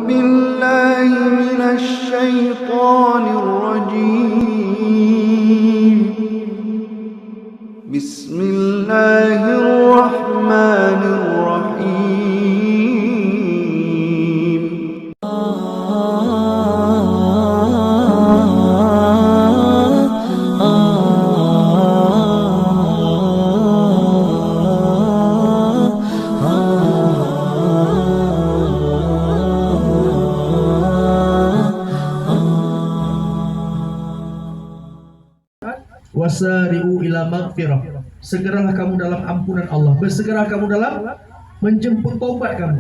بالله من الشيطان الرجيم. بسم الله الرحمن الرحيم. Wasari'u ila maghfirah. Segeralah kamu dalam ampunan Allah. Bersegera kamu dalam menjemput taubat kamu.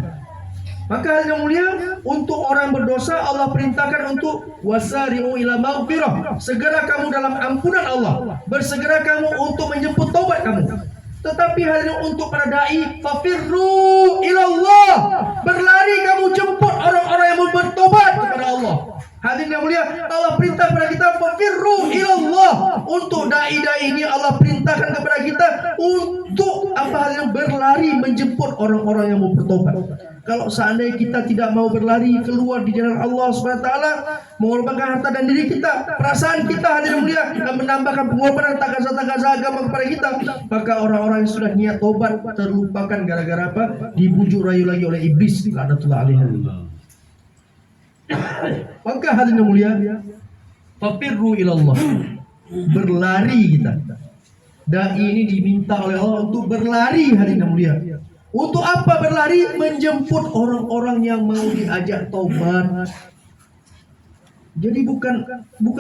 Maka yang mulia, untuk orang berdosa Allah perintahkan untuk wasari'u ila maghfirah. Segera kamu dalam ampunan Allah. Bersegera kamu untuk menjemput taubat kamu. Tetapi hanya untuk para dai, fafirru ilallah. Berlari kamu jemput orang-orang yang mau bertobat kepada Allah. Hadirin yang mulia, Allah perintah kepada kita fafirru ilallah. Untuk dai-dai ini Allah perintahkan kepada kita untuk apa hal yang berlari menjemput orang-orang yang mau bertobat. Kalau seandainya kita tidak mau berlari keluar di jalan Allah SWT, mengorbankan harta dan diri kita, perasaan kita, hadirin yang mulia, dan menambahkan pengorbanan takaza-takaza agama kepada kita, maka orang-orang yang sudah niat tobat terlupakan gara-gara apa? Dibujuk rayu lagi oleh iblis, laknatullah alaihi. Maka hadirin yang mulia, fafirru ilallah. Berlari kita. Dai ini diminta oleh Allah untuk berlari, hadirin yang mulia. Untuk apa berlari? Menjemput orang-orang yang mau diajak taubat. Jadi bukan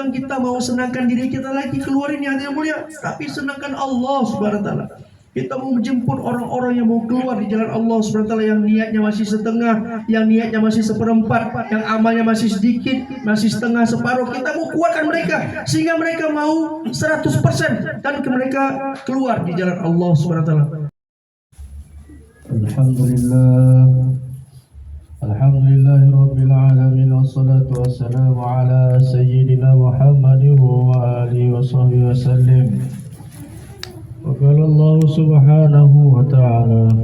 kita mau senangkan diri kita lagi keluarin yang mulia, tapi senangkan Allah Subhanahu wa taala. Kita mau menjemput orang-orang yang mau keluar di jalan Allah Subhanahu wa taala, yang niatnya masih setengah, yang niatnya masih seperempat, yang amalnya masih sedikit, masih setengah, separuh. Kita mau kuatkan mereka sehingga mereka mau 100% dan mereka keluar di jalan Allah Subhanahu wa taala. Alhamdulillahi Rabbil Alamin. Wassalatu wassalamu ala Sayyidina Muhammadin wa alihi wa sahbihi wa sallim. Wa qala Allah subhanahu wa ta'ala,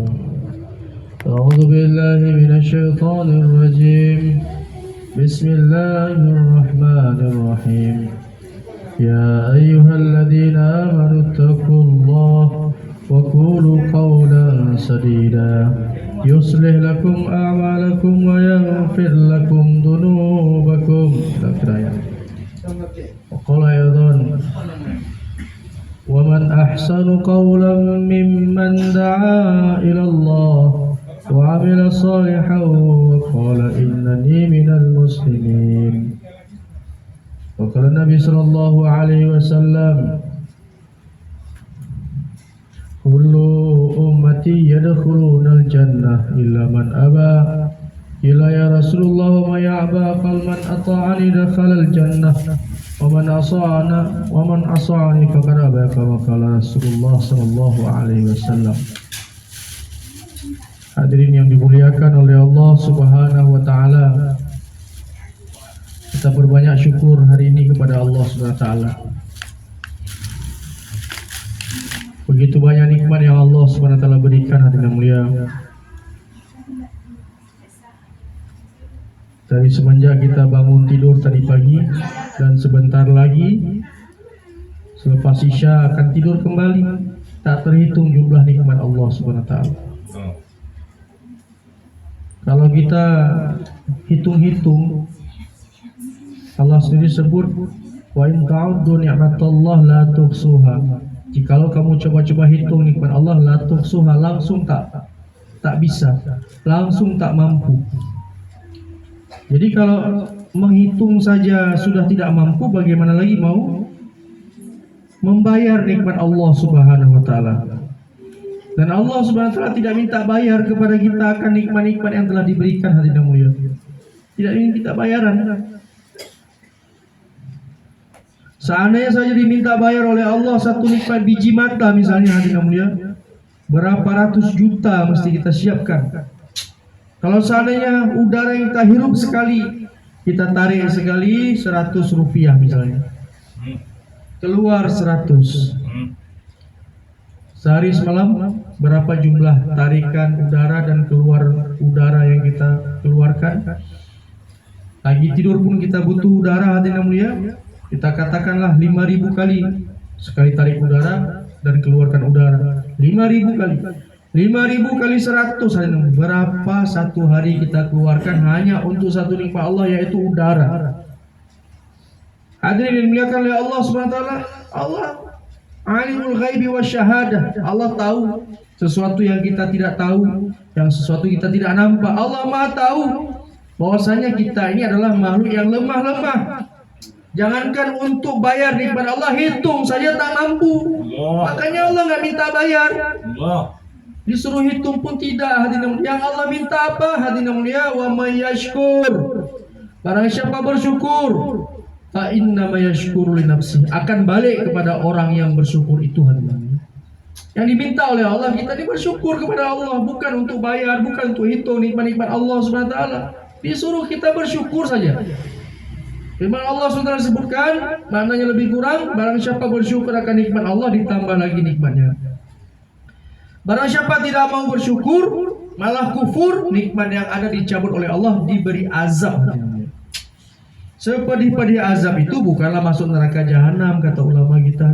a'udzu billahi minasy syaithanir rajim. Bismillahirrahmanirrahim. Ya ayyuhalladzina amanu taqullaha wa qulu qawlan sadida yuslih lakum a'malakum wa yaghfir lakum dhunubakum. Wa qala aydan, wa man ahsanu qawlan mimman da'a ila Allah wa 'amila salihan wa qala innani minal muslimin. Wa qala Nabi sallallahu alaihi wasallam, kullu ummati yadkhulunal jannah illa man aba. Ila ya Rasulullah ma ya'ba, qal man ata'ani dakhalal jannah wa man asa'ani faqad aba, kama qala Rasulullah sallallahu alaihi wasallam. Hadirin yang dimuliakan oleh Allah Subhanahu wa taala, kita berbanyak syukur hari ini kepada Allah Subhanahu wa taala. Begitu banyak nikmat yang Allah SWT berikan, hadirin yang mulia. Dari semenjak kita bangun tidur tadi pagi dan sebentar lagi selepas Isya akan tidur kembali, tak terhitung jumlah nikmat Allah SWT. Kalau kita hitung-hitung, Allah sendiri sebut, wa in ta'uddu ni'matallahi la tuhsuha. Jikalau kamu coba-coba hitung nikmat Allah, la tuhsuha, langsung tak bisa, langsung tak mampu. Jadi kalau menghitung saja sudah tidak mampu, bagaimana lagi mau membayar nikmat Allah Subhanahu wa taala. Dan Allah Subhanahu wa taala tidak minta bayar kepada kita akan nikmat-nikmat yang telah diberikan, hadirin yang mulia. Tidak ingin kita bayaran. Seandainya saja diminta bayar oleh Allah satu nikmat biji mata misalnya, hadirin yang mulia, berapa ratus juta mesti kita siapkan. Kalau seandainya udara yang kita hirup sekali, kita tarik sekali 100 rupiah misalnya, keluar 100. Sehari semalam berapa jumlah tarikan udara dan keluar udara yang kita keluarkan? Lagi tidur pun kita butuh udara hadirin yang mulia. Kita katakanlah 5.000 kali sekali tarik udara dan keluarkan udara 5.000 kali. 5.000 kali 100 hadirin yang mulia. Berapa satu hari kita keluarkan hanya untuk satu nikmat Allah, yaitu udara. Hadirin yang dimuliakan oleh Allah Subhanahu wa taala, Allah Alimul ghaibi wasyahadah. Allah tahu sesuatu yang kita tidak tahu, yang sesuatu kita tidak nampak. Allah Maha tahu bahwasanya kita ini adalah makhluk yang lemah. Jangankan untuk bayar nikmat Allah, hitung saja tak mampu. Makanya Allah nggak minta bayar. Disuruh hitung pun tidak. Hadirin yang Allah minta apa? Hadirin mulia, wa may yashkur. Barang siapa bersyukur, fa inna ma yashkuru li nafsihi, akan balik kepada orang yang bersyukur itu hadirin. Yang diminta oleh Allah, kita ini bersyukur kepada Allah, bukan untuk bayar, bukan untuk hitung nikmat-nikmat Allah Subhanahu wa taala. Disuruh kita bersyukur saja. Firman Allah SWT sebutkan, maknanya lebih kurang, barang siapa bersyukur akan nikmat Allah, ditambah lagi nikmatnya. Barang siapa tidak mau bersyukur, malah kufur, nikmat yang ada dicabut oleh Allah, diberi azab. Sepedih-pedih azab itu bukanlah masuk neraka jahanam, kata ulama kita.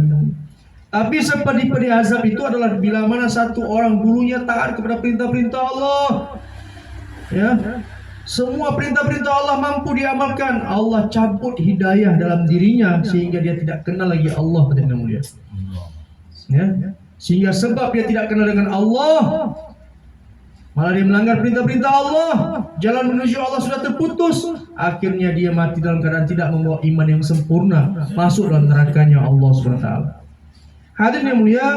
Tapi sepedih-pedih azab itu adalah bila mana satu orang dulunya taat kepada perintah-perintah Allah, ya, semua perintah-perintah Allah mampu diamalkan, Allah cabut hidayah dalam dirinya sehingga dia tidak kenal lagi Allah, yang mulia. Ya, sehingga sebab dia tidak kenal dengan Allah, malah dia melanggar perintah-perintah Allah, jalan menuju Allah sudah terputus, akhirnya dia mati dalam keadaan tidak membawa iman yang sempurna, masuk dalam nerakanya Allah SWT. Hadirin yang mulia,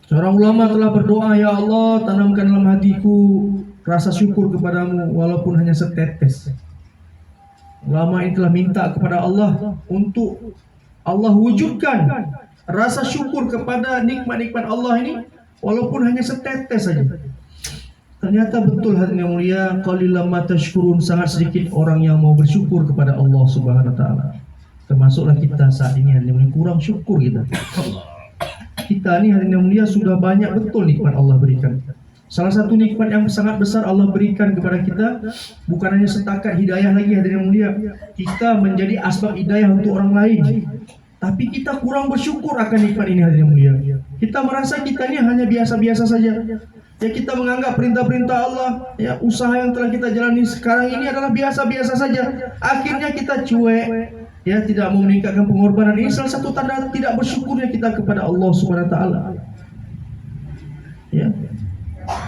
seorang ulama telah berdoa, ya Allah, tanamkan dalam hatiku rasa syukur kepadamu walaupun hanya setetes. Ulama ini telah minta kepada Allah untuk Allah wujudkan rasa syukur kepada nikmat-nikmat Allah ini walaupun hanya setetes saja. Ternyata betul hadirin yang mulia, qalilan ma tashkurun, sangat sedikit orang yang mau bersyukur kepada Allah Subhanahu wa taala. Termasuklah kita saat ini hadirin yang kurang syukur kita. Kita ini hadirin yang mulia sudah banyak betul nikmat Allah berikan. Salah satu nikmat yang sangat besar Allah berikan kepada kita bukan hanya setakat hidayah lagi hadirin yang mulia. Kita menjadi asbab hidayah untuk orang lain. Tapi kita kurang bersyukur akan nikmat ini hadirin yang mulia. Kita merasa kita ini hanya biasa-biasa saja. Ya, kita menganggap perintah-perintah Allah, ya, usaha yang telah kita jalani sekarang ini adalah biasa-biasa saja. Akhirnya kita cuek, ya, tidak mau meningkatkan pengorbanan. Ini salah satu tanda tidak bersyukurnya kita kepada Allah Subhanahu wa taala. Ya.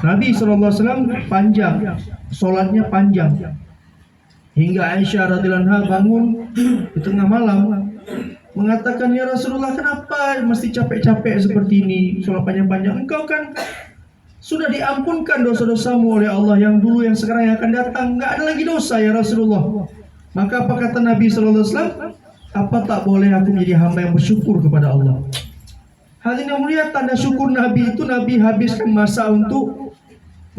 Nabi SAW panjang, sholatnya panjang, hingga Aisyah radhiyallahu anha bangun di tengah malam mengatakan, ya Rasulullah, kenapa mesti capek-capek seperti ini, sholat panjang-panjang? Engkau kan sudah diampunkan dosa-dosamu oleh Allah, yang dulu, yang sekarang, yang akan datang, nggak ada lagi dosa ya Rasulullah. Maka apa kata Nabi SAW? Apa tak boleh aku menjadi hamba yang bersyukur kepada Allah? Hadirin yang mulia, tanda syukur Nabi itu, Nabi habiskan masa untuk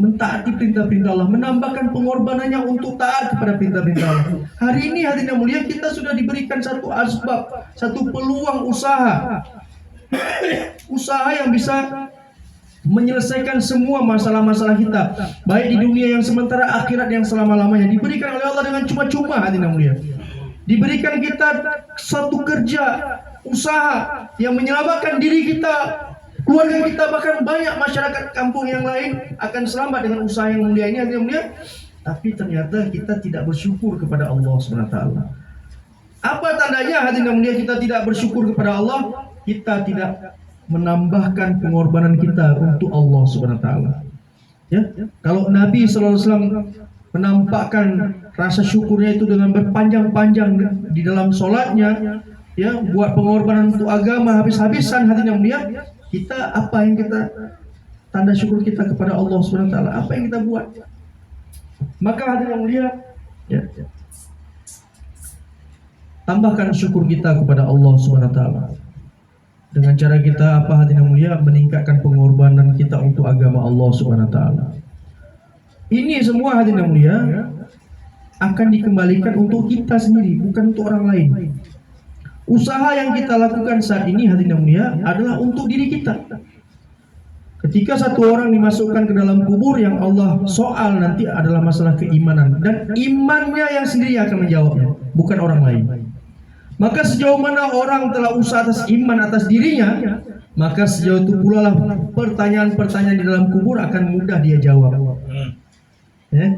mentaati perintah-perintah Allah, menambahkan pengorbanannya untuk taat kepada perintah-perintah Allah. Hari ini hadirin yang mulia, kita sudah diberikan satu asbab, satu peluang usaha yang bisa menyelesaikan semua masalah-masalah kita, baik di dunia yang sementara, akhirat yang selama-lamanya, diberikan oleh Allah dengan cuma-cuma hadirin yang mulia. Diberikan kita satu kerja, usaha yang menyelamatkan diri kita, keluarga kita, bahkan banyak masyarakat kampung yang lain akan selamat dengan usaha yang mulia ini hadirin yang mulia. Tapi ternyata kita tidak bersyukur kepada Allah SWT. Apa tandanya hadirin yang mulia kita tidak bersyukur kepada Allah? Kita tidak menambahkan pengorbanan kita untuk Allah SWT. Ya, kalau Nabi SAW menampakkan rasa syukurnya itu dengan berpanjang-panjang di dalam sholatnya, ya, buat pengorbanan untuk agama habis-habisan hadirin yang mulia, kita apa yang kita tanda syukur kita kepada Allah SWT, apa yang kita buat? Maka hadirin yang mulia, ya, tambahkan syukur kita kepada Allah SWT dengan cara kita apa hadirin yang mulia, meningkatkan pengorbanan kita untuk agama Allah SWT. Ini semua hadirin yang mulia akan dikembalikan untuk kita sendiri, bukan untuk orang lain. Usaha yang kita lakukan saat ini hadirin yang mulia adalah untuk diri kita. Ketika satu orang dimasukkan ke dalam kubur, yang Allah soal nanti adalah masalah keimanan, dan imannya yang sendiri akan menjawabnya, bukan orang lain. Maka sejauh mana orang telah usaha atas iman atas dirinya, maka sejauh itu pula lah pertanyaan-pertanyaan di dalam kubur akan mudah dia jawab. Ya.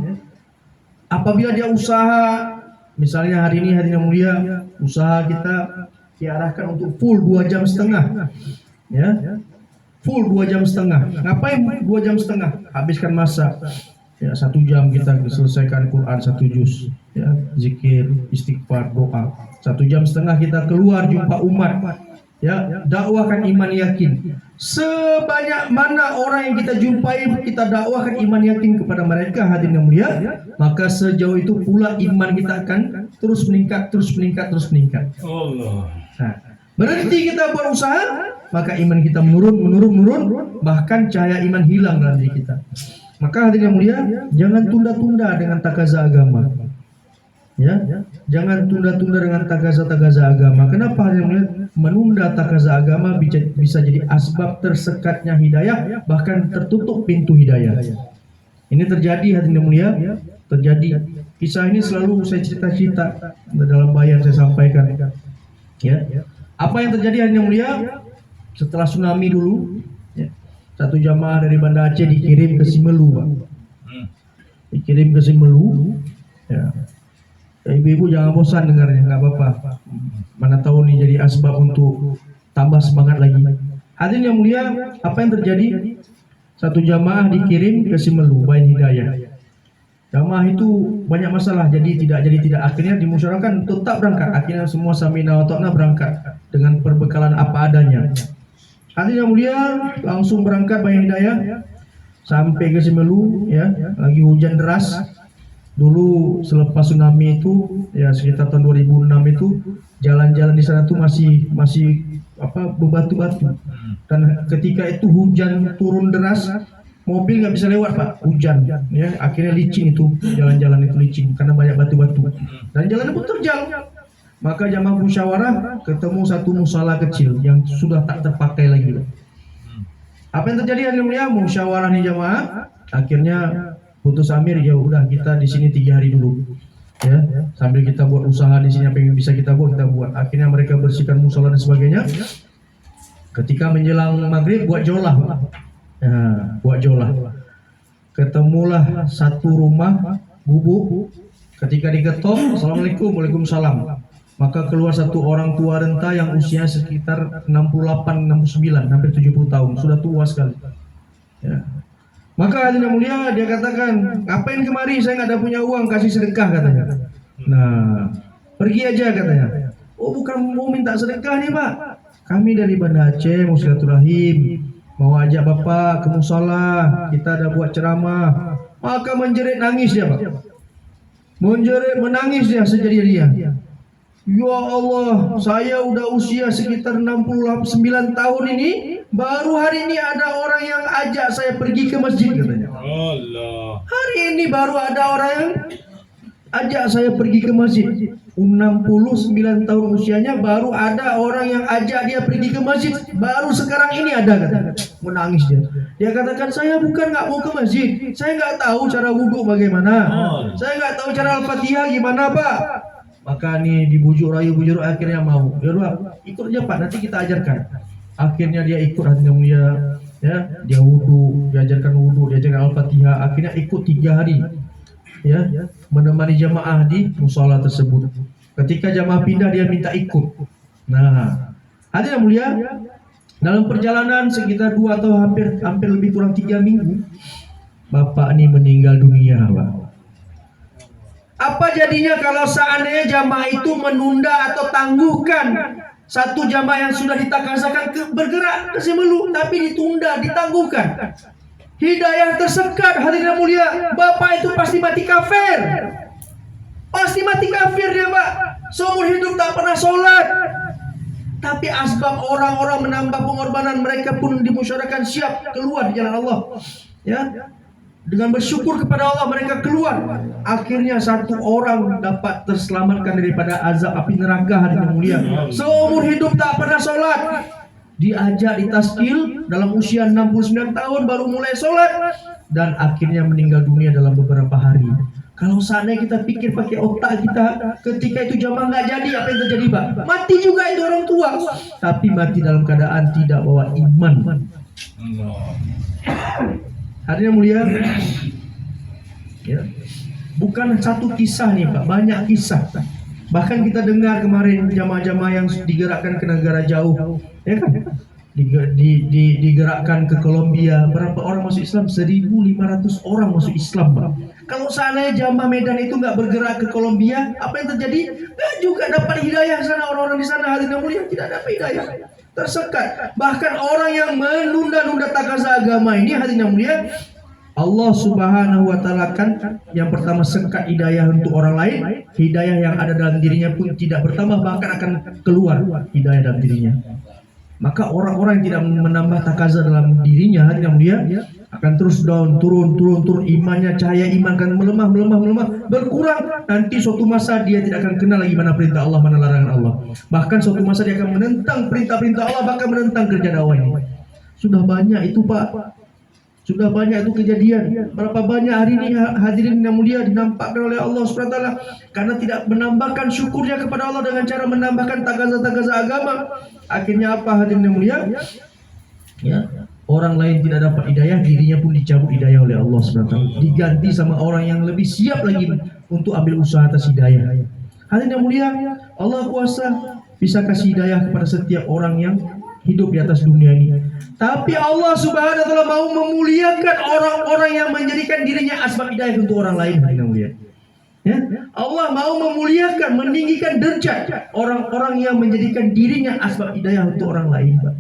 Apabila dia usaha, misalnya hari ini yang mulia, usaha kita diarahkan untuk full 2,5 jam, ya, full 2,5 jam. Ngapain 2,5 jam? Habiskan masa. Ya, 1 jam kita selesaikan Quran 1 juz, ya, zikir, istighfar, doa. 1,5 jam kita keluar jumpa umat, ya, dakwahkan iman yakin. Sebanyak mana orang yang kita jumpai, kita dakwahkan iman yakin kepada mereka, hadirin yang mulia, maka sejauh itu pula iman kita akan terus meningkat, terus meningkat, terus meningkat. Allah. Nah, berhenti kita berusaha, maka iman kita menurun, bahkan cahaya iman hilang dalam diri kita. Maka hadirin yang mulia, jangan tunda-tunda dengan takaza agama. Ya, jangan tunda-tunda dengan takaza agama. Kenapa hadirin yang mulia? Menunda takaza agama bisa jadi asbab tersekatnya hidayah, bahkan tertutup pintu hidayah. Ini terjadi hadirin yang mulia, terjadi. Kisah ini selalu saya cerita-cerita dalam bayan saya sampaikan. Ya. Apa yang terjadi hadirin yang mulia? Setelah tsunami dulu, ya, satu jamaah dari Banda Aceh dikirim ke Simelu, Pak. Dikirim ke Simelu, ya. Ibu-ibu jangan bosan dengarnya, nggak apa-apa. Mana tahu nih jadi asbab untuk tambah semangat lagi. Hadirin yang mulia, apa yang terjadi? Satu jamaah dikirim ke Simelu, Bayan Hidayah. Jamaah itu banyak masalah, jadi tidak. Akhirnya dimusyawarahkan untuk tetap berangkat. Akhirnya semua samina wa ta'na berangkat dengan perbekalan apa adanya. Hadirin yang mulia, langsung berangkat Bayan Hidayah sampai ke Simelu, ya, lagi hujan deras. Dulu selepas tsunami itu, ya sekitar tahun 2006 itu, jalan-jalan di sana tuh masih berbatu-batu. Dan ketika itu hujan turun deras, mobil nggak bisa lewat, Pak, hujan. Ya, akhirnya licin itu, jalan-jalan itu licin karena banyak batu-batu. Dan jalan pun terjal. Maka jamaah musyawarah ketemu satu musala kecil yang sudah tak terpakai lagi. Apa yang terjadi hadirin mulia? Musyawarah nih jamaah, akhirnya putus amir, ya udah kita di sini 3 hari dulu, ya, sambil kita buat usaha di sini, apa yang bisa kita buat. Akhirnya mereka bersihkan musala dan sebagainya. Ketika menjelang maghrib buat jolah, ya, buat jolah. Ketemulah satu rumah gubuk. Ketika diketok, assalamualaikum, waalaikumsalam. Maka keluar satu orang tua renta yang usia sekitar 68, 69, hampir 70 tahun, sudah tua sekali. Ya. Maka hadirin yang mulia, dia katakan, ngapain kemari, saya nggak ada punya uang, kasih sedekah katanya. Nah, pergi aja katanya. Oh, bukan mau minta sedekah nih, Pak, kami dari Banda Aceh mau silaturahim, mau ajak Bapak ke musala, kita ada buat ceramah. Maka menjerit nangis dia, Pak, menjerit menangis dia sejadi-jadinya. Ya Allah, saya udah usia sekitar 69 tahun ini, baru hari ini ada orang yang ajak saya pergi ke masjid katanya. Allah. Hari ini baru ada orang yang ajak saya pergi ke masjid. 69 tahun usianya, baru ada orang yang ajak dia pergi ke masjid. Baru sekarang ini ada katanya. Menangis dia. Dia katakan, saya bukan nggak mau ke masjid, saya nggak tahu cara wudhu bagaimana, saya nggak tahu cara Al-Fatihah gimana, Pak. Maka nih dibujuk rayu akhirnya mau. Ya udah, ikut aja Pak, nanti kita ajarkan. Akhirnya dia ikut hadirin yang mulia, ya, dia wudhu, diajarkan wudhu, diajarkan Al-Fatihah. Akhirnya ikut 3 hari, ya, menemani jamaah di musala tersebut. Ketika jamaah pindah, dia minta ikut. Nah, hadirin yang mulia, dalam perjalanan sekitar 2 atau hampir lebih kurang 3 minggu, Bapak ini meninggal dunia, Pak. Apa jadinya kalau seandainya jamaah itu menunda atau tangguhkan satu jamaah yang sudah ditakazakan bergerak ke Simelu, tapi ditunda, ditangguhkan? Hidayah tersekat, hadirin yang mulia. Bapak itu pasti mati kafir. Pasti mati kafir dia, Pak. Seumur hidup tak pernah sholat. Tapi asbab orang-orang menambah pengorbanan, mereka pun dimusyawarahkan siap keluar di jalan Allah. Ya, dengan bersyukur kepada Allah mereka keluar. Akhirnya satu orang dapat terselamatkan daripada azab api neraka, hadirin yang mulia. Seumur hidup tak pernah sholat, diajak ditaskil dalam usia 69 tahun baru mulai sholat dan akhirnya meninggal dunia dalam beberapa hari. Kalau seandainya kita pikir pakai otak kita, ketika itu jamaah nggak jadi, apa yang terjadi, Pak? Mati juga itu orang tua, tapi mati dalam keadaan tidak bawa iman. Allah. Hadirin mulia, ya, bukan satu kisah nih Pak, banyak kisah. Bahkan kita dengar kemarin jamaah-jamaah yang digerakkan ke negara jauh, ya kan? Digerakkan ke Kolombia, berapa orang masuk Islam? 1.500 orang masuk Islam, Pak. Kalau seandainya jamaah Medan itu nggak bergerak ke Kolombia, apa yang terjadi? Nggak juga dapat hidayah sana, orang-orang di sana hadirin mulia tidak dapat hidayah, tersekat. Bahkan orang yang menunda-nunda takaza agama ini hadirin mulia, Allah Subhanahu wa taala kan yang pertama sekat hidayah untuk orang lain, hidayah yang ada dalam dirinya pun tidak bertambah, bahkan akan keluar hidayah dalam dirinya. Maka orang-orang yang tidak menambah takaza dalam dirinya hadirin mulia akan terus down, turun, imannya, cahaya iman akan melemah, berkurang. Nanti suatu masa dia tidak akan kenal lagi mana perintah Allah, mana larangan Allah. Bahkan suatu masa dia akan menentang perintah-perintah Allah, bahkan menentang kerja dakwah ini. Sudah banyak itu Pak. Sudah banyak itu kejadian. Berapa banyak hari ini hadirin yang mulia dinampakkan oleh Allah SWT karena tidak menambahkan syukurnya kepada Allah dengan cara menambahkan takaza-takaza agama. Akhirnya apa hadirin yang mulia? Ya, orang lain tidak dapat hidayah, dirinya pun dicabut hidayah oleh Allah SWT. Diganti sama orang yang lebih siap lagi untuk ambil usaha atas hidayah. Hadirin yang mulia, Allah kuasa bisa kasih hidayah kepada setiap orang yang hidup di atas dunia ini. Tapi Allah Subhanahu wa taala mau memuliakan orang-orang yang menjadikan dirinya asbab hidayah untuk orang lain. Ya, Allah mau memuliakan, meninggikan derajat orang-orang yang menjadikan dirinya asbab hidayah untuk orang lain, Pak.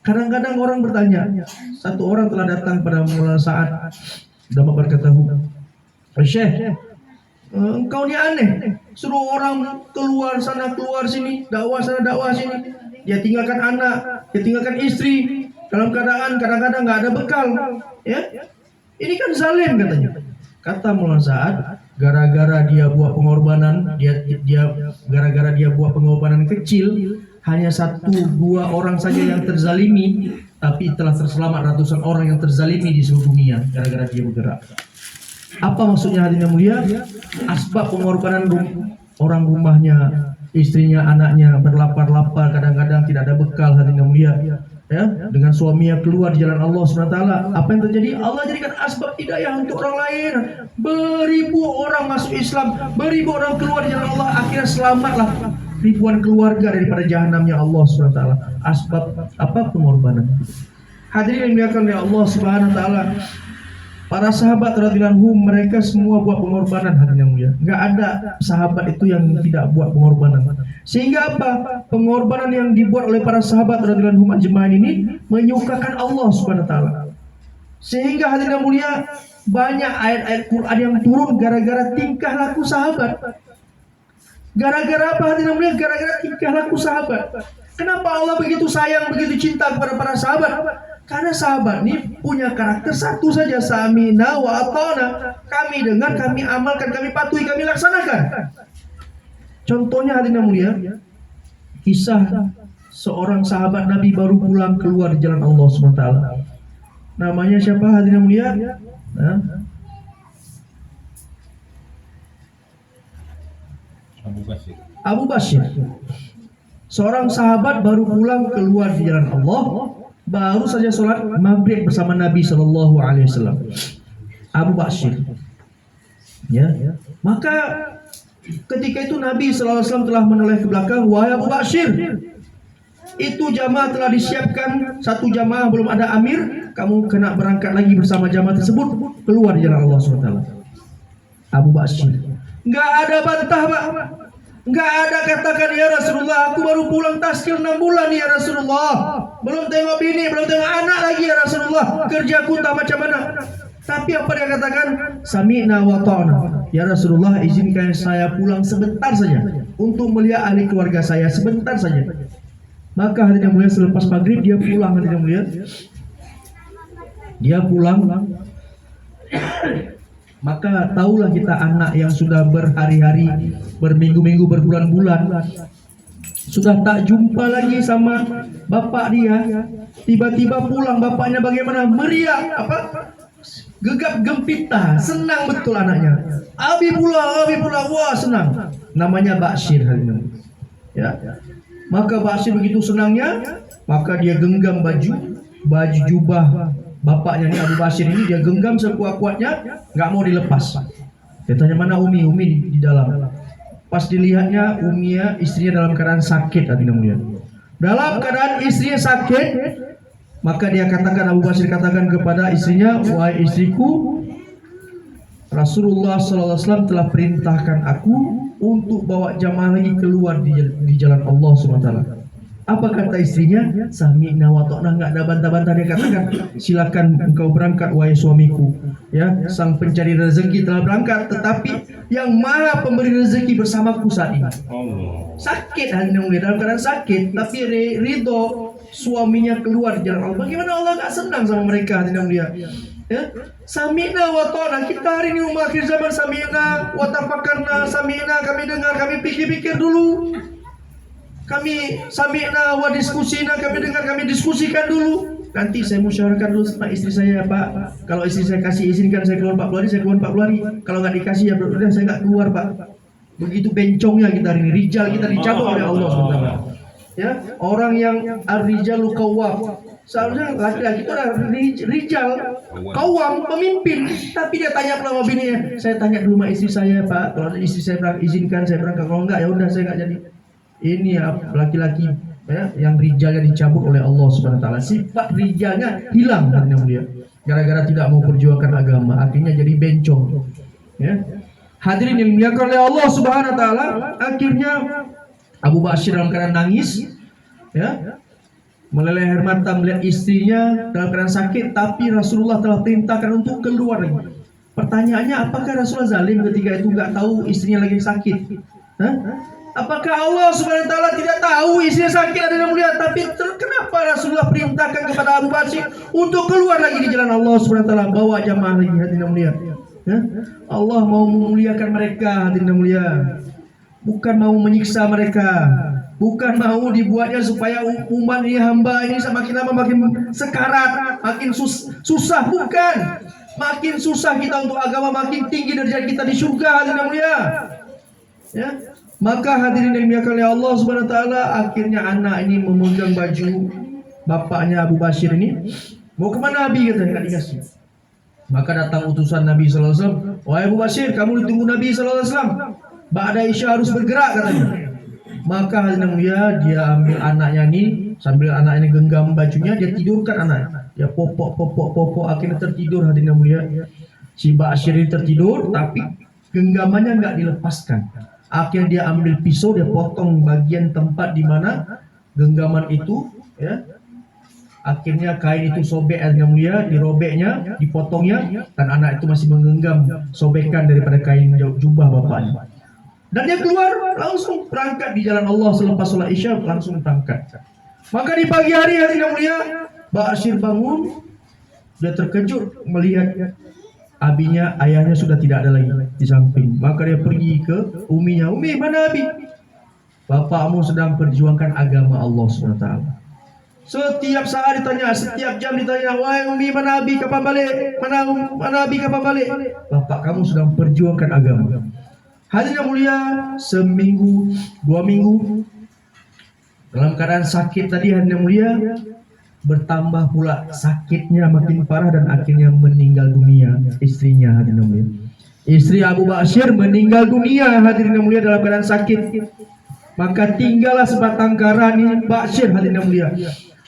Kadang-kadang orang bertanya, satu orang telah datang pada Maulana Sa'ad dan berkata, "Syekh, engkau ni aneh, suruh orang keluar sana keluar sini, dakwah sana dakwah sini. Dia tinggalkan anak, dia tinggalkan istri dalam keadaan kadang-kadang nggak ada bekal, ya. Ini kan zalim," katanya. Kata Maulana Sa'ad, gara-gara dia buat pengorbanan, gara-gara dia buat pengorbanan kecil, hanya 1-2 orang saja yang terzalimi, tapi telah terselamat ratusan orang yang terzalimi di seluruh dunia gara-gara dia bergerak. Apa maksudnya hadirin yang mulia? Asbab pengorbanan orang rumahnya, istrinya, anaknya berlapar-lapar, kadang-kadang tidak ada bekal hadirin yang mulia, ya, dengan suaminya keluar di jalan Allah SWT. Apa yang terjadi? Allah jadikan asbab hidayah untuk orang lain. Beribu orang masuk Islam, beribu orang keluar di jalan Allah, akhirnya selamatlah ribuan keluarga daripada jahanamnya Allah SWT. Asbab apa? Pengorbanan. Hadirin yang dimuliakan oleh Allah Subhanahu wa taala, para sahabat radhiyallahu anhum mereka semua buat pengorbanan hadirin yang mulia. Enggak ada sahabat itu yang tidak buat pengorbanan. Sehingga apa? Pengorbanan yang dibuat oleh para sahabat radhiyallahu anhum ajma'in ini menyukakan Allah Subhanahu wa taala. Sehingga hadirin yang mulia banyak ayat-ayat Quran yang turun gara-gara tingkah laku sahabat. Gara-gara apa hadirin yang mulia? Gara-gara tingkah laku sahabat. Kenapa Allah begitu sayang, begitu cinta kepada para sahabat? Karena sahabat ini punya karakter satu saja, samina wa ata'na. Kami dengar, kami amalkan, kami patuhi, kami laksanakan. Contohnya hadirin yang mulia, kisah seorang sahabat Nabi baru pulang keluar di jalan Allah SWT. Namanya siapa hadirin yang mulia? Abu Basir. Seorang sahabat baru pulang keluar di jalan Allah, baru saja sholat maghrib bersama Nabi Shallallahu Alaihi Wasallam. Abu Basir, ya. Maka ketika itu Nabi Shallallahu Alaihi Wasallam telah menoleh ke belakang, wahai Abu Basir, itu jamaah telah disiapkan, satu jamaah belum ada amir, kamu kena berangkat lagi bersama jamaah tersebut keluar di jalan Allah SWT. Abu Basir, nggak ada bantah Pak. Enggak ada katakan, ya Rasulullah, aku baru pulang taskil 6 bulan ya Rasulullah. Belum tengok bini, belum tengok anak lagi ya Rasulullah. Kerjaku tak macam mana. Tapi apa dia katakan? Sami'na wa ta'na. Ya Rasulullah, izinkan saya pulang sebentar saja untuk melihat ahli keluarga saya, sebentar saja. Maka hadirin yang mulia selepas maghrib dia pulang hadirin yang mulia. Dia pulang. Maka tahulah kita anak yang sudah berhari-hari, berminggu-minggu, berbulan-bulan Sudah tak jumpa lagi sama bapak dia. Tiba-tiba pulang bapaknya bagaimana? Meriah, gegap gempita, senang betul anaknya. Abi pulang, wah senang. Namanya Bashir hari ini. Ya. Maka Bashir begitu senangnya, maka dia genggam baju jubah bapaknya ni Abu Bashir ini, dia genggam sekuat-kuatnya, nggak mau dilepas. Dia tanya, mana Umi? Umi di dalam. Pas dilihatnya, Umia istrinya dalam keadaan sakit, dalam keadaan istrinya sakit, maka dia katakan, Abu Bashir katakan kepada istrinya, wahai istriku, Rasulullah SAW telah perintahkan aku untuk bawa jamaah lagi keluar di jalan Allah SWT. Apa kata istrinya? Sami'na wa ta'na, enggak ada bantah-bantah. Dia katakan, silakan engkau berangkat wahai suamiku. Ya, sang pencari rezeki telah berangkat, tetapi yang maha pemberi rezeki bersamaku saat ini. Allah. Sakit hanya dalam keadaan sakit, tapi ridho suaminya keluar di jalan Allah. Bagaimana Allah enggak senang sama mereka hati mulia? Ya, sami'na wa ta'na. Kita hari ini umat akhir zaman, sami'na wa tafakkarna, sami'na, kami dengar, kami pikir-pikir dulu. Kami sami'na wa diskusina, kami dengar, kami diskusikan dulu. Nanti saya musyawarahkan dulu sama istri saya, Pak. Kalau istri saya kasih izinkan saya keluar 40 hari, saya keluar 40 hari. Kalau nggak dikasih ya udah saya nggak keluar, Pak. Begitu bencongnya kita hari ini, rijal kita dicabut oleh Allah SWT. Ya, orang yang ar-rijalu qawwam. Seharusnya laki-laki itu adalah rijal, qawwam, pemimpin. Tapi dia tanya sama bininya, saya tanya dulu sama istri saya, Pak. Kalau istri saya izinkan saya berangkat, kalau enggak ya udah saya nggak jadi. Ini ya laki-laki ya, yang rijalnya dicabut oleh Allah Subhanahu wa taala. Sifat rijalnya hilang karena dia gara-gara tidak mau perjuangkan agama, akhirnya jadi bencong. Ya. Hadirin yang dimuliakan oleh Allah Subhanahu wa taala, akhirnya Abu Bashir dalam keadaan nangis, ya. Meleleh air mata melihat istrinya dalam keadaan sakit, tapi Rasulullah telah perintahkan untuk keluar lagi. Pertanyaannya, apakah Rasulullah zalim ketika itu nggak tahu istrinya lagi sakit? Hah? Apakah Allah Subhanahu wa taala tidak tahu istrinya sakit ada yang mulia? Tapi kenapa Rasulullah perintahkan kepada Abu Bashir untuk keluar lagi di jalan Allah Subhanahu wa taala, bawa jamaah lagi hadirin yang mulia? Ya? Allah mau memuliakan mereka hadirin yang mulia. Bukan mau menyiksa mereka. Bukan mau dibuatnya supaya umat ini, hamba ini semakin lama makin sekarat, makin susah, bukan. Makin susah kita untuk agama, makin tinggi derajat kita di surga hadirin yang mulia. Ya. Maka hadirin yang dimuliakan oleh Allah Subhanahu wa taala, akhirnya anak ini memegang baju bapaknya Abu Bashir ini. Mau kemana Nabi? Katanya, enggak dikasih. Maka datang utusan Nabi sallallahu alaihi wasallam, "Wahai Abu Bashir, kamu ditunggu Nabi sallallahu alaihi wasallam. Ba'da Isya harus bergerak," katanya. Maka hadirin yang mulia, dia ambil anaknya ini, sambil anak ini genggam bajunya, dia tidurkan anak. Dia popok, akhirnya tertidur hadirin yang mulia. Si Bashir ini tertidur, tapi genggamannya enggak dilepaskan. Akhirnya dia ambil pisau, dia potong bagian tempat di mana genggaman itu, ya. Akhirnya kain itu sobek yang mulia, dirobeknya, dipotongnya, dan anak itu masih menggenggam sobekan daripada kain jubah bapaknya. Dan dia keluar langsung berangkat di jalan Allah selepas sholat Isya, langsung berangkat. Maka di pagi hari yang mulia, Bashir bangun, dia terkejut melihat abinya, ayahnya sudah tidak ada lagi di samping. Maka dia pergi ke uminya. Umi, mana abi? Bapakmu sedang perjuangkan agama Allah SWT. Setiap saat ditanya, setiap jam ditanya, wahai umi, mana abi, kapan balik? Mana abi, kapan balik? Bapak kamu sedang perjuangkan agama. Hadirin yang mulia, seminggu, 2 minggu dalam keadaan sakit tadi hadirin yang mulia, bertambah pula sakitnya makin parah dan akhirnya meninggal dunia istrinya hadirin yang mulia. Istri Abu Bashir meninggal dunia hadirin yang mulia dalam keadaan sakit. Maka tinggallah sebatang kara ini Bashir hadirin yang mulia.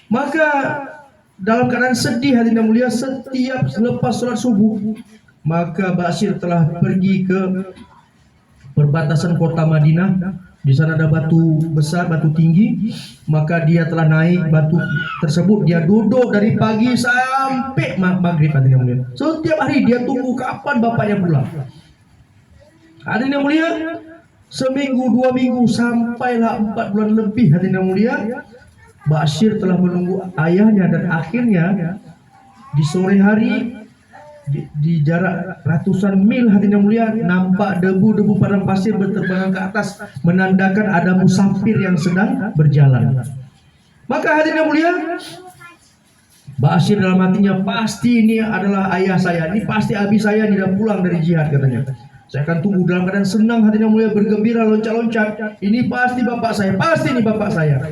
Maka dalam keadaan sedih hadirin yang mulia, setiap selepas sholat subuh, maka Bashir telah pergi ke perbatasan kota Madinah. Di sana ada batu besar, batu tinggi. Maka dia telah naik batu tersebut. Dia duduk dari pagi sampai maghrib hadirin yang mulia. Setiap hari dia tunggu kapan bapaknya pulang. Hadirin yang mulia, seminggu, 2 minggu, sampailah 4 bulan lebih hadirin yang mulia, Bashir telah menunggu ayahnya, dan akhirnya di sore hari di jarak ratusan mil hadirin yang mulia, nampak debu-debu padang pasir berterbangan ke atas, menandakan ada musafir yang sedang berjalan. Maka hadirin yang mulia, Bashir dalam hatinya, pasti ini adalah ayah saya, ini pasti abi saya, ini dah pulang dari jihad katanya. Saya akan tunggu dalam keadaan senang, hadirin yang mulia, bergembira, loncat-loncat. Ini pasti bapak saya, pasti ini bapak saya.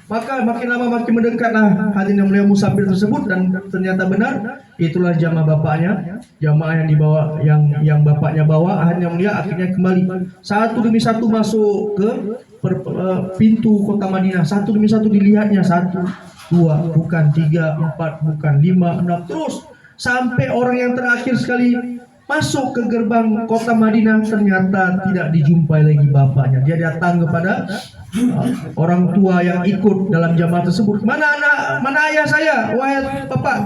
Maka makin lama makin mendekatlah hadirin yang mulia musafir tersebut, dan ternyata benar itulah jamaah bapaknya, jamaah yang dibawa, yang bapaknya bawa. Hadirin yang mulia, akhirnya kembali satu demi satu masuk ke pintu kota Madinah, satu demi satu dilihatnya, satu, dua, bukan, tiga, empat, bukan, lima, enam, terus sampai orang yang terakhir sekali masuk ke gerbang kota Madinah, ternyata tidak dijumpai lagi bapaknya. Dia datang kepada orang tua yang ikut dalam jamaah tersebut. Mana ayah saya, wahai bapak?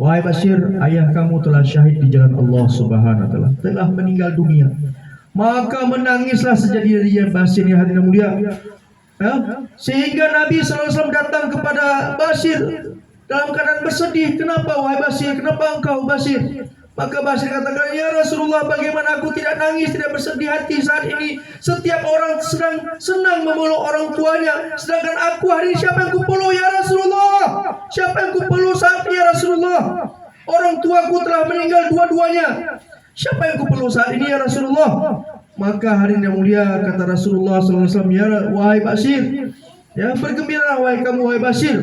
Wahai Bashir, ayah kamu telah syahid di jalan Allah Subhanahu wa taala, telah meninggal dunia. Maka menangislah sejadi-jadinya Bashir, ya hadirin yang mulia. Sehingga Nabi SAW datang kepada Bashir dalam keadaan bersedih. Kenapa wahai Bashir? Kenapa engkau Bashir? Maka Bashir katakan, ya Rasulullah, bagaimana aku tidak nangis, tidak bersedih hati saat ini? Setiap orang sedang senang memeluk orang tuanya, sedangkan aku hari ini siapa yang kupeluk ya Rasulullah? Siapa yang kupeluk saat ini ya Rasulullah? Orang tuaku telah meninggal dua-duanya. Siapa yang kupeluk saat ini ya Rasulullah? Maka hari yang mulia kata Rasulullah SAW, ya wahai Bashir, ya bergembira wahai kamu wahai Bashir,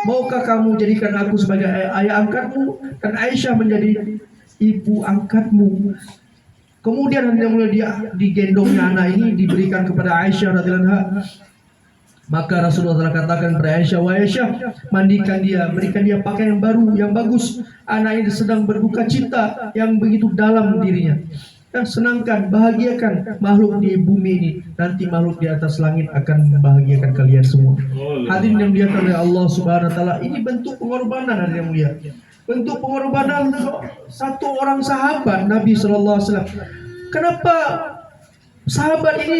maukah kamu jadikan aku sebagai ayah angkatmu dan Aisyah menjadi ibu angkatmu? Kemudian hari yang mulia dia digendongnya anak ini diberikan kepada Aisyah radhiyallahu anha. Maka Rasulullah telah katakan kepada Aisyah, wahai Aisyah, mandikan dia, berikan dia pakaian yang baru, yang bagus. Anak ini sedang berduka cita yang begitu dalam dirinya. Senangkan, bahagiakan makhluk di bumi ini. Nanti makhluk di atas langit akan membahagiakan kalian semua. Hadirin yang dimuliakan oleh Allah Subhanahu wa taala, ini bentuk pengorbanan hadirin yang mulia. Bentuk pengorbanan satu orang sahabat Nabi sallallahu alaihi wasallam. Kenapa sahabat ini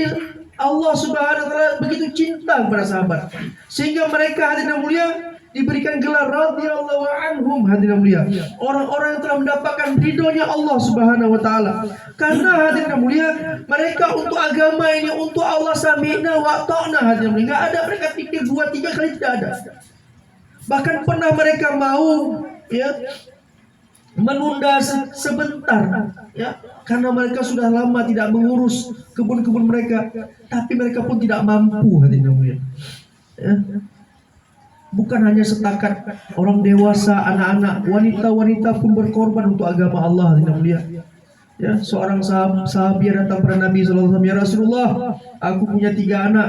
Allah Subhanahu wa taala begitu cinta kepada sahabat, sehingga mereka hadirin yang mulia diberikan gelar radhiyallahu anhum, hadirin yang mulia, orang-orang yang telah mendapatkan ridhonya Allah Subhanahu wa taala. Karena hadirin yang mulia, mereka untuk agama ini, untuk Allah, sami'na wa ta'na, hadirin yang mulia. Enggak ada mereka pikir 2-3 kali, tidak ada. Bahkan pernah mereka mau menunda sebentar, karena mereka sudah lama tidak mengurus kebun-kebun mereka, tapi mereka pun tidak mampu, hadirin yang mulia. Bukan hanya setakat orang dewasa, anak-anak, wanita-wanita pun berkorban untuk agama Allah, hadirin yang mulia. Seorang sahabat datang kepada Nabi sallallahu alaihi wasallam, ya Rasulullah, aku punya 3 anak,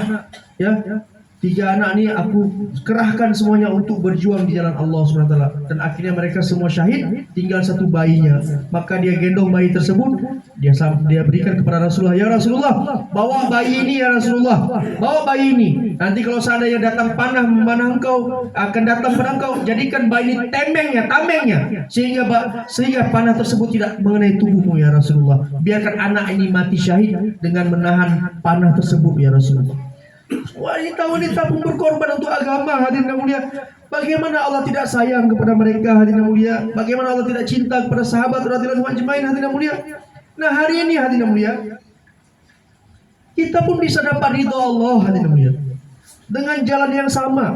3 anak ini aku kerahkan semuanya untuk berjuang di jalan Allah Subhanahu wa taala, dan akhirnya mereka semua syahid, tinggal 1 bayinya. Maka dia gendong bayi tersebut, dia berikan kepada Rasulullah, ya Rasulullah, bawa bayi ini ya Rasulullah, bawa bayi ini. Nanti kalau seandainya datang panah memanah engkau, akan datang pada engkau, jadikan bayi ini tamengnya, sehingga panah tersebut tidak mengenai tubuhmu ya Rasulullah. Biarkan anak ini mati syahid dengan menahan panah tersebut ya Rasulullah. Wanita-wanita pun berkorban untuk agama, hadirin yang mulia. Bagaimana Allah tidak sayang kepada mereka, hadirin yang mulia? Bagaimana Allah tidak cinta kepada sahabat radhiyallahu anhum ajmain, hadirin yang mulia? Nah, hari ini hadirin yang mulia, kita pun bisa dapat ridho Allah, hadirin yang mulia, dengan jalan yang sama,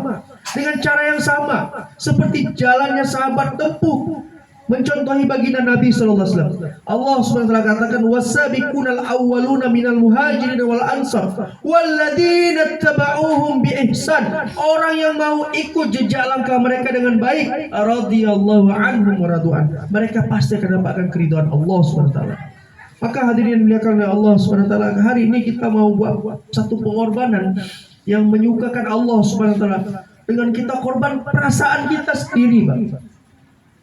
dengan cara yang sama, seperti jalannya sahabat tempuh mencontohi baginda Nabi sallallahu alaihi wasallam. Allah Subhanahu wa taala katakan, wasabiqunal awwaluna minal muhajirin wal ansar walladzina tabauhum bi ihsan. Orang yang mau ikut jejak langkah mereka dengan baik, radhiyallahu anhum wa radu'an, mereka pasti akan dapatkan keridhaan Allah Subhanahu wa taala. Maka hadirin yang dimuliakan oleh Allah Subhanahu wa taala, hari ini kita mau buat satu pengorbanan yang menyukakan Allah Subhanahu wa taala, dengan kita korban perasaan kita sendiri, Bang.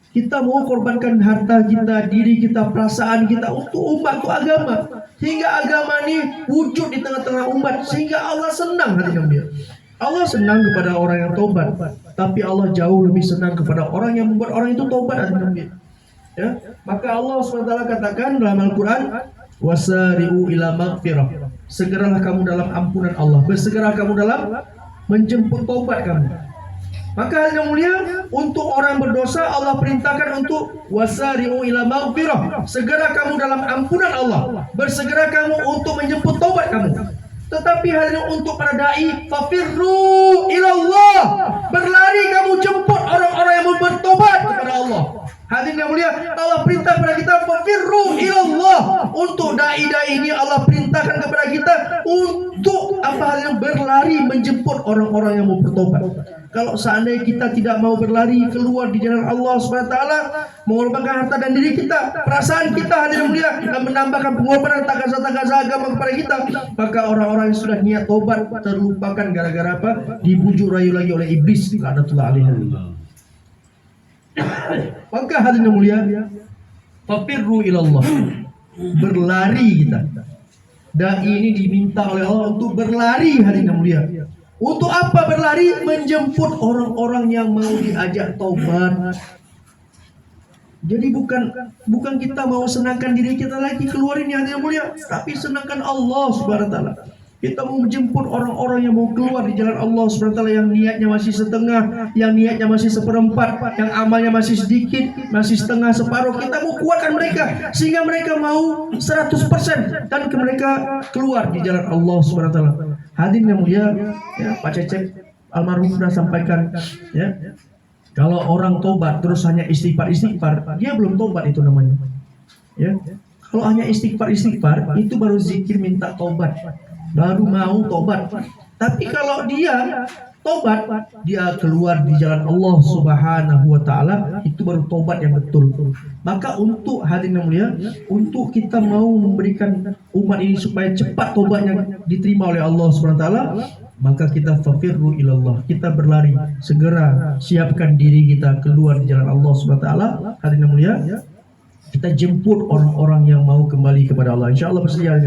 Kita mau korbankan harta kita, diri kita, perasaan kita untuk umat, untuk agama, hingga agama ini wujud di tengah-tengah umat, sehingga Allah senang, hadirin dia. Allah senang kepada orang yang tobat, tapi Allah jauh lebih senang kepada orang yang membuat orang itu tobat, hadirin dia. Maka Allah SWT katakan dalam Al-Quran, wasari'u ila maghfirah, segeralah kamu dalam ampunan Allah, bersegeralah kamu dalam menjemput tobat kamu. Maka yang mulia, untuk orang berdosa Allah perintahkan untuk wasari'u ila maghfirah. Segera kamu dalam ampunan Allah. Bersegera kamu untuk menjemput taubat kamu. Tetapi hanya untuk para dai, fafirru ilallah. Berlari kamu jemput orang-orang yang mau bertobat kepada Allah. Hadirin yang mulia, Allah perintah kepada kita fafirru ilallah. Untuk dai-dai ini Allah perintahkan kepada kita untuk apa halnya berlari menjemput orang-orang yang mau bertobat. Kalau seandainya kita tidak mau berlari keluar di jalan Allah SWT, mengorbankan harta dan diri kita, perasaan kita, hadirin mulia, dan menambahkan pengorbanan takaza-takaza agama kepada kita, maka orang-orang yang sudah niat tobat terlupakan gara-gara apa? Dibujuk rayu lagi oleh iblis. Laknatullah alaihi. Maka hadirin mulia, fafirru ilallah. Berlari kita. Dai ini diminta oleh Allah untuk berlari, hadirin mulia. Untuk apa berlari? Menjemput orang-orang yang mau diajak taubat. Jadi bukan kita mau senangkan diri kita lagi keluar ini, hadirin mulia, tapi senangkan Allah Subhanahu wa taala. Kita mau menjemput orang-orang yang mau keluar di jalan Allah Subhanahu wa taala, yang niatnya masih setengah, yang niatnya masih seperempat, yang amalnya masih sedikit, masih setengah, separuh. Kita mau kuatkan mereka sehingga mereka mau 100% dan mereka keluar di jalan Allah Subhanahu wa taala. Hadirin yang mulia, ya, Pak Cecep almarhum sudah sampaikan, ya, kalau orang tobat terus hanya istighfar, dia belum tobat, itu namanya. Ya, kalau hanya istighfar, itu baru zikir minta tobat, baru mau tobat. Tapi kalau dia tobat, dia keluar di jalan Allah Subhanahu wa taala, itu baru tobat yang betul. Maka untuk hadirin yang mulia, untuk kita mau memberikan umat ini supaya cepat tobatnya diterima oleh Allah Subhanahu wa taala, maka kita fafirru ilallah, kita berlari, segera siapkan diri kita keluar di jalan Allah Subhanahu wa taala. Hadirin yang mulia, kita jemput orang-orang yang mau kembali kepada Allah. InsyaAllah bersedia.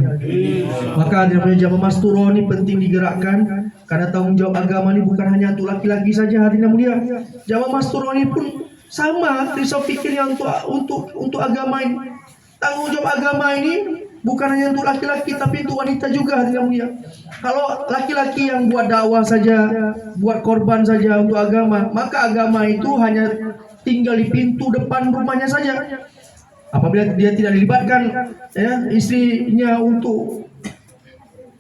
Maka hadirin jamaah Masturo ini penting digerakkan, karena tanggung jawab agama ini bukan hanya untuk laki-laki saja, hadirin yang mulia. Jamaah Masturo ini pun sama filosofi pikirnya untuk agama ini. Tanggung jawab agama ini bukan hanya untuk laki-laki, tapi untuk wanita juga, hadirin yang mulia. Kalau laki-laki yang buat dakwah saja, buat korban saja untuk agama, maka agama itu hanya tinggal di pintu depan rumahnya saja. Apabila dia tidak dilibatkan, ya, istrinya untuk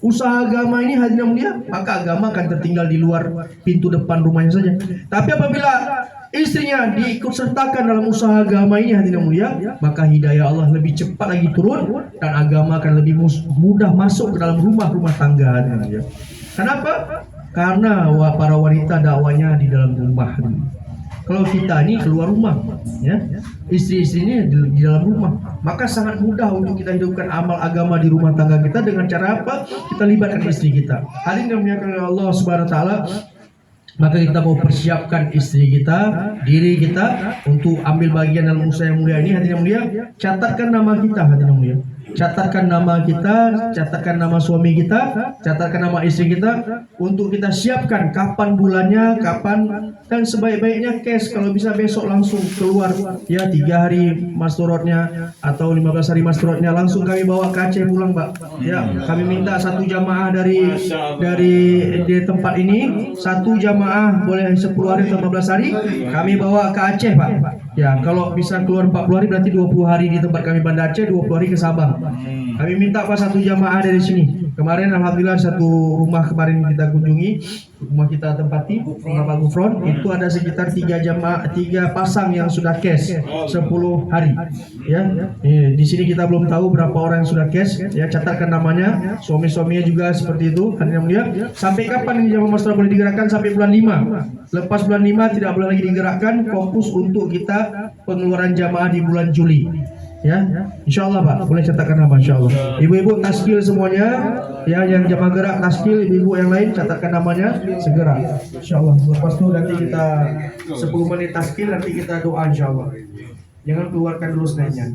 usaha agama ini, hadirin yang mulia, maka agama akan tertinggal di luar pintu depan rumahnya saja. Tapi apabila istrinya diikut sertakan dalam usaha agama ini, hadirin yang mulia, maka hidayah Allah lebih cepat lagi turun dan agama akan lebih mudah masuk ke dalam rumah-rumah tangga, hadirin yang mulia. Kenapa? Karena para wanita dakwanya di dalam rumah. Kalau kita ini keluar rumah, ya, istri-istrinya di dalam rumah, maka sangat mudah untuk kita hidupkan amal agama di rumah tangga kita dengan cara apa? Kita libatkan istri kita. Hadirin yang dimuliakan oleh Allah Subhanahu wa taala, maka kita mau persiapkan istri kita, diri kita untuk ambil bagian dalam usaha yang mulia ini. Hadirin yang mulia, catatkan nama kita, hadirin yang mulia. Catatkan nama kita, catatkan nama suami kita, catatkan nama istri kita, untuk kita siapkan kapan bulannya, kapan, dan sebaik-baiknya cash. Kalau bisa besok langsung keluar, ya, 3 hari masturotnya atau 15 hari masturotnya langsung kami bawa ke Aceh pulang, Pak. Ya, kami minta 1 jamaah dari tempat ini, 1 jamaah boleh 10 hari atau 15 hari kami bawa ke Aceh, Pak. Ya, kalau bisa keluar 40 hari berarti 20 hari di tempat kami Banda Aceh, 20 hari ke Sabang. Kami minta Pak 1 jamaah dari sini. Kemarin alhamdulillah 1 rumah kemarin kita kunjungi, rumah kita tempati, rumah Pak Gufron, itu ada sekitar 3 pasang yang sudah cash 10 hari. Ya, di sini kita belum tahu berapa orang yang sudah cash. Ya, catatkan namanya, suami-suaminya juga seperti itu. Hadirin yang mulia, sampai kapan ini jamaah Mastura boleh digerakkan? Sampai bulan 5. Lepas bulan 5 tidak boleh lagi digerakkan, fokus untuk kita pengeluaran jamaah di bulan Juli. Ya, insyaallah Pak, boleh catatkan nama insyaallah. Ibu-ibu taskil semuanya, ya, yang jamaah gerak taskil, ibu-ibu yang lain catatkan namanya segera. Insyaallah. Lepas itu nanti kita 10 menit taskil, nanti kita doa insyaallah. Jangan keluarkan dulu snacknya.